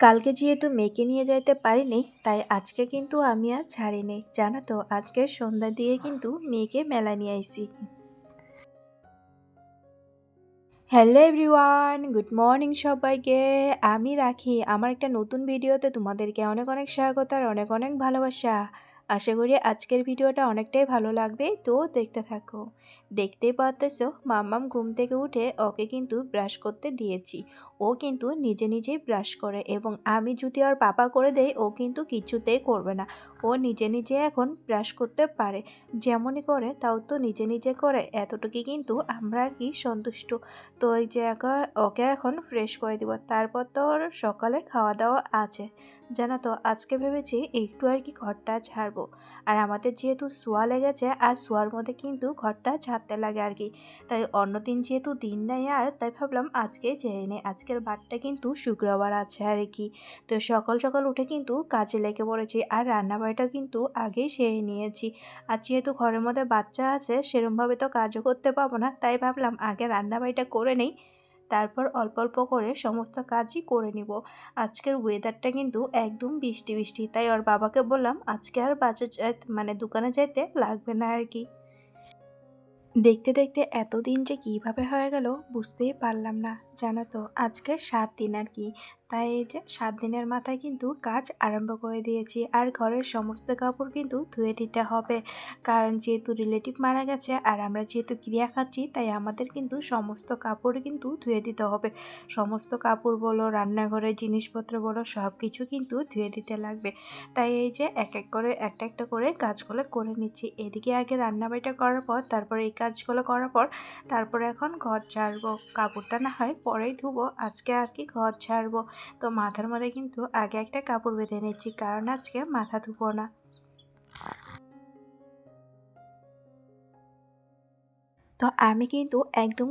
কালকে যেহেতু মেয়েকে নিয়ে যাইতে পারিনি, তাই আজকে কিন্তু আমি আর ছাড়িনি। জানো তো, আজকে সন্ধ্যার দিকে কিন্তু মেয়েকে মেলা নিয়ে আইছি। হ্যালো এভরিওয়ান, গুড মর্নিং সবাইকে। আমি রাখি আমার একটা নতুন ভিডিওতে তোমাদেরকে অনেক অনেক স্বাগত আর অনেক অনেক ভালোবাসা। আশা করি আজকের ভিডিওটা অনেকটাই ভালো লাগবে, তো দেখতে থাকো। দেখতেই পাচ্তেছো, মাম্মাম ঘুম থেকে উঠে ওকে কিন্তু ব্রাশ করতে দিয়েছি। ও কিন্তু নিজে নিজেই ব্রাশ করে, এবং আমি যদি আর পাপা করে দেই ও কিন্তু কিছুতেই করবে না। ও নিজে নিজে এখন ব্রাশ করতে পারে, যেমনই করে তাও তো নিজে নিজে করে, এতটুকুই কিন্তু আমরা আর কি সন্তুষ্ট। তো এই যে ওকে এখন ফ্রেশ করে দিব, তারপর তো ওর সকালে খাওয়া দাওয়া আছে। জানো তো, আজকে ভেবেছি একটু আর কি ঘরটা ঝাড়বো। আর আমাদের যেহেতু শোয়া লেগেছে, আর শোয়ার মধ্যে কিন্তু ঘরটা ঝাড়তে লাগে আর কি। তাই অন্যদিন যেহেতু দিন নাই, আর তাই ভাবলাম আজকে ঝেড়ে নেই। আজকের বারটা কিন্তু শুক্রবার আছে আর কি। তো সকাল সকাল উঠে কিন্তু কাজে লেগে পড়েছি, আর রান্নাবাড়িটা কিন্তু আগেই সেরে নিয়েছি। আর যেহেতু ঘরের মধ্যে বাচ্চা আছে, সেরমভাবে তো কাজও করতে পারবো না, তাই ভাবলাম আগে রান্নাবাড়িটা করে নেই, তারপর অল্প অল্প করে সমস্ত কাজই করে নিব। আজকের ওয়েদারটা কিন্তু একদম বৃষ্টি বৃষ্টি, তাই ওর বাবাকে বললাম আজকে আর মানে দোকানে যাইতে লাগবে না আর কি। দেখতে দেখতে এতদিন যে কিভাবে হয়ে গেল বুঝতেই পারলাম না। জানো তো, আজকে 7 দিন আর কি। তাই এই যে 7 দিনের মাথায় কিন্তু কাজ আরম্ভ করে দিয়েছি, আর ঘরের সমস্ত কাপড় কিন্তু ধুয়ে দিতে হবে। কারণ যেহেতু রিলেটিভ মারা গেছে, আর আমরা যেহেতু ক্রিয়া খাচ্ছি, তাই আমাদের কিন্তু সমস্ত কাপড় কিন্তু ধুয়ে দিতে হবে। সমস্ত কাপড় বলো, রান্নাঘরের জিনিসপত্র বলো, সব কিছু কিন্তু ধুয়ে দিতে লাগবে। তাই এই যে এক এক করে একটা একটা করে কাজগুলো করে নিচ্ছি। এদিকে আগে রান্নাবাড়িটা করার পর, তারপরে এই কাজগুলো করার পর, তারপরে এখন ঘর ঝাড়বো। কাপড়টা না হয় পরেই ধুবো, আজকে আর কি ঘর ঝাড়বো। তো মাথার মধ্যে কিন্তু আগে একটা কাপড় বেঁধে নিচ্ছি, কারণ আজকে মাথা ধুবো না। তো আমি কিন্তু একদম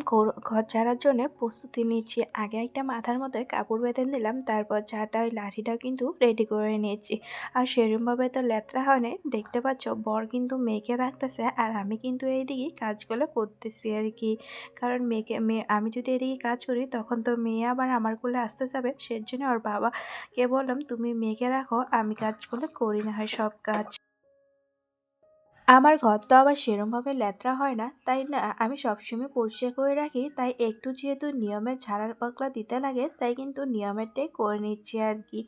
ঘর ঝাড়ার জন্য প্রস্তুতি নিচ্ছি। আগে একটা মাথার মধ্যে কাপড় বেঁধে নিলাম, তারপর ঝাঁটা ওই লাঠিটা কিন্তু রেডি করে নিচ্ছি। আর সেরকমভাবে তো লেত্রা হয় না, দেখতে পাচ্ছ বর কিন্তু মেয়েকে রাখতেছে, আর আমি কিন্তু এইদিকে কাজগুলো করতেছি আর কি। কারণ আমি যদি এদিকে কাজ করি, তখন তো মেয়ে আবার আমার কোলে আসতে যাবে। সেজন্য ওর বাবাকে বললাম তুমি মেয়েকে রাখো, আমি কাজগুলো করি না হয় সব কাজ। আমার ঘর তো আবার সেরমভাবে লেত্রা হয় না, তাই না আমি সবসময় পরিষ্কার করে রাখি। তাই একটু যেহেতু নিয়মের ঝাড়ার পাকলা দিতে লাগে, তাই কিন্তু নিয়মেরটাই করে নিচ্ছি আর কি।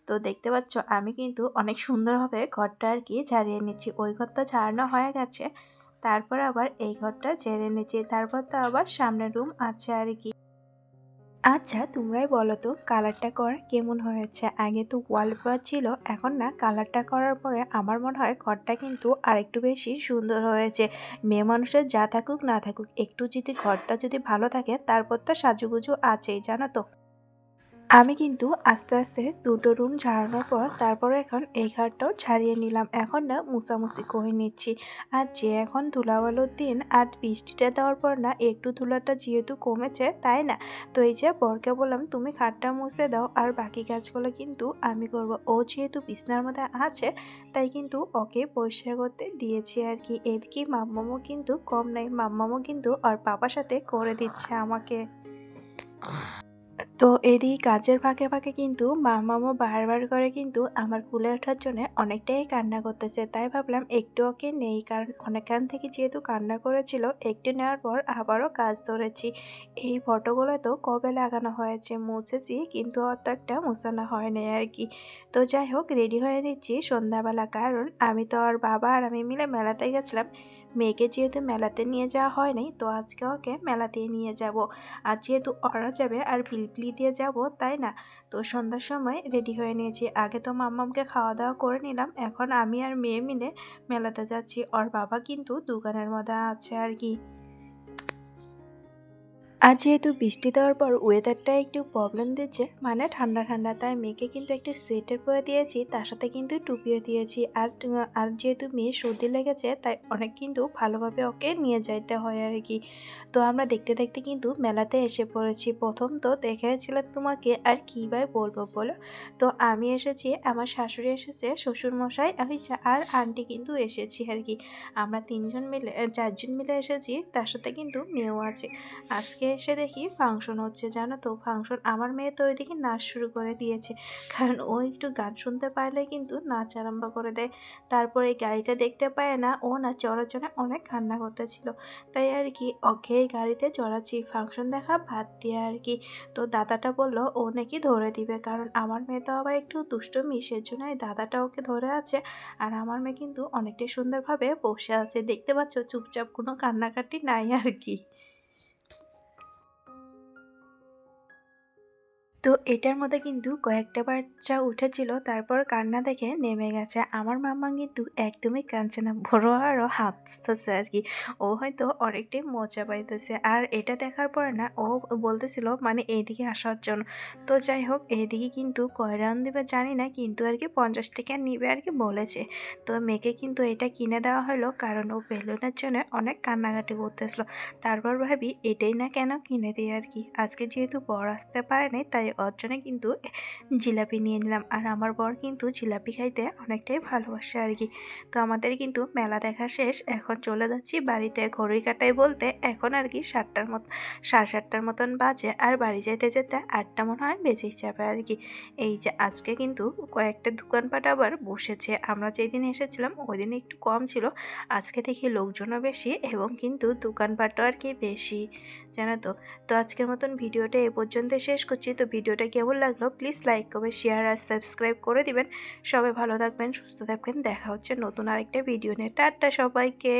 তো দেখতে পাচ্ছ আমি কিন্তু অনেক সুন্দরভাবে ঘরটা আর কি ঝাড়িয়ে নিচ্ছি। ওই ঘরটা ঝাড়ানো হয়ে গেছে, তারপর আবার এই ঘরটা ঝেড়ে নিচ্ছি। তারপর তো আবার সামনের রুম আছে আর কি। আচ্ছা, তোমরাই বলো তো কালারটা করা কেমন হয়েছে। আগে তো ওয়ালপেপার ছিল, এখন না কালারটা করার পরে আমার মনে হয় ঘরটা কিন্তু আরেকটু বেশি সুন্দর হয়েছে। মেয়ে মানুষের যা থাকুক না থাকুক, একটু যদি ঘরটা যদি ভালো থাকে, তারপর তো সাজুগুজু আছেই, জানো তো। আমি কিন্তু আস্তে আস্তে দুটো রুম ঝাড়ানোর পর, তারপরে এখন এই ঘরটাও ঝাড়িয়ে নিলাম। এখন না মুছামুছি করে নিচ্ছি। আর যে এখন ধুলাবালুর দিন, আর বৃষ্টিটা দেওয়ার পর না একটু ধুলাটা যেহেতু কমেছে, তাই না। তো এই যে বরকে বললাম তুমি খাটটা মুছে দাও, আর বাকি কাজগুলো কিন্তু আমি করব। ও যেহেতু বিছনার মধ্যে আছে, তাই কিন্তু ওকে পরিষ্কার করতে দিয়েছি আর কি। এদিকে মাম্মামও কিন্তু কম নাই, মাম্মামও কিন্তু ওর পাপার সাথে করে দিচ্ছে আমাকে। তো এদিকে কাজের ফাঁকে ফাঁকে কিন্তু মামামও বারবার করে কিন্তু আমার কুলে ওঠার জন্য অনেকটাই কান্না করতেছে। তাই ভাবলাম একটু ওকে নেই, কারণ অনেকক্ষণ থেকে যেহেতু কান্না করেছিল, একটু নেওয়ার পর আবারও কাজ ধরেছি। এই ফটোগুলো তো কবে লাগানো হয়েছে, মুছেছি কিন্তু অত একটা মোছানো হয় না আর কি। তো যাই হোক, রেডি হয়ে নিচ্ছি সন্ধ্যাবেলা, কারণ আমি তো আর বাবা আর আমি মিলে মেলাতে গেছিলাম। মেয়েকে যেহেতু মেলাতে নিয়ে যাওয়া হয় নাই, তো আজকে ওকে মেলাতে নিয়ে যাব। আর যেহেতু ওরা যাবে আর পিলপিলি দিয়ে যাব, তাই না। তো সন্ধ্যার সময় রেডি হয়ে নিয়েছি। আগে তো মাম্মামকে খাওয়া দাওয়া করে নিলাম, এখন আমি আর মেয়ে মিলে মেলাতে যাচ্ছি। ওর বাবা কিন্তু দোকানের মধ্যে আছে আর কি। আর যেহেতু বৃষ্টি দেওয়ার পর ওয়েদারটা একটু প্রবলেম দিচ্ছে, মানে ঠান্ডা ঠান্ডা, তাই মেয়েকে কিন্তু একটু সোয়েটার পরে দিয়েছি, তার সাথে কিন্তু টুপিও দিয়েছি। আর যেহেতু মেয়ে সর্দি লেগেছে, তাই অনেক কিন্তু ভালোভাবে ওকে নিয়ে যাইতে হয় আর কি। তো আমরা দেখতে দেখতে কিন্তু মেলাতে এসে পড়েছি। প্রথম তো দেখেছিল তোমাকে, আর কী ভাই বলবো বলো। তো আমি এসেছি, আমার শাশুড়ি এসেছে, শ্বশুরমশাই আর আন্টি কিন্তু এসেছি আর কি। আমরা 3জন মিলে 4জন মিলে এসেছি, তার সাথে কিন্তু মেয়েও আছে। আজকে এসে দেখি ফাংশন হচ্ছে, জানো তো ফাংশন। আমার মেয়ে তো ওইদিকে নাচ শুরু করে দিয়েছে, কারণ ও একটু গান শুনতে পারলে কিন্তু নাচ আরম্ভ করে দেয়। তারপর এই গাড়িটা দেখতে পায় না, ও না চড়ার জন্য অনেক কান্না করতেছিল, তাই আর কি ওকে এই গাড়িতে চড়াচ্ছি ফাংশন দেখা বাদ দিয়ে আর কি। তো দাদাটা বলল ও নাকি ধরে দিবে, কারণ আমার মেয়ে তো আবার একটু দুষ্টুমি, সেজন্য এই দাদাটা ওকে ধরে আছে। আর আমার মেয়ে কিন্তু অনেকটাই সুন্দরভাবে বসে আছে, দেখতে পাচ্ছ চুপচাপ, কোনো কান্নাকাটি নাই আর কি। তো এটার মধ্যে কিন্তু কয়েকটা বাচ্চা উঠেছিল, তারপর কান্না দেখে নেমে গেছে। আমার মাম্মা কিন্তু একদমই কাঁদছে না, বড় আরও হাসতেছে আর কি। ও হয়তো অনেকটাই মজা পাইতেছে। আর এটা দেখার পরে না ও বলতেছিল মানে এইদিকে আসার জন্য। তো যাই হোক, এইদিকে কিন্তু কয় রাউন্ড দেবে জানি না, কিন্তু আর কি 50 টাকা নিবে আর কি বলেছে। তো মেয়েকে কিন্তু এটা কিনে দেওয়া হলো, কারণ ও বেলুনের জন্য অনেক কান্নাকাটি করতেছিল। তারপর ভাবি এটাই না কেন কিনে দিই আর কি। আজকে যেহেতু বর আসতে পারেনি, তাই ওর জন্য কিন্তু জিলাপি নিয়ে নিলাম। আর আমার বর কিন্তু জিলাপি খাইতে অনেকটাই ভালোবাসে আর কি। তো আমাদের কিন্তু মেলা দেখা শেষ, এখন চলে যাচ্ছি বাড়িতে। ঘড়ির কাঁটায় বলতে এখন আর কি 7টার মতো, 7:30টার মতন বাজে। আর বাড়ি যেতে যেতে 8টা মনে হয় বেজেই যাবে আর কি। এই যে আজকে কিন্তু কয়েকটা দোকানপাট আবার বসেছে, আমরা যেদিন এসেছিলাম ওই দিন একটু কম ছিল, আজকে দেখি লোকজনও বেশি এবং কিন্তু দোকানপাটও আর কি বেশি, জানো তো। তো আজকের মতন ভিডিওটা এ পর্যন্ত শেষ করছি। তো ভিডিওটা কেমন লাগলো প্লিজ লাইক করবেন, শেয়ার আর সাবস্ক্রাইব করে দিবেন। সবাই ভালো থাকবেন, সুস্থ থাকবেন, দেখা হচ্ছে নতুন আরেকটা ভিডিও নিয়ে। টাটা সবাইকে।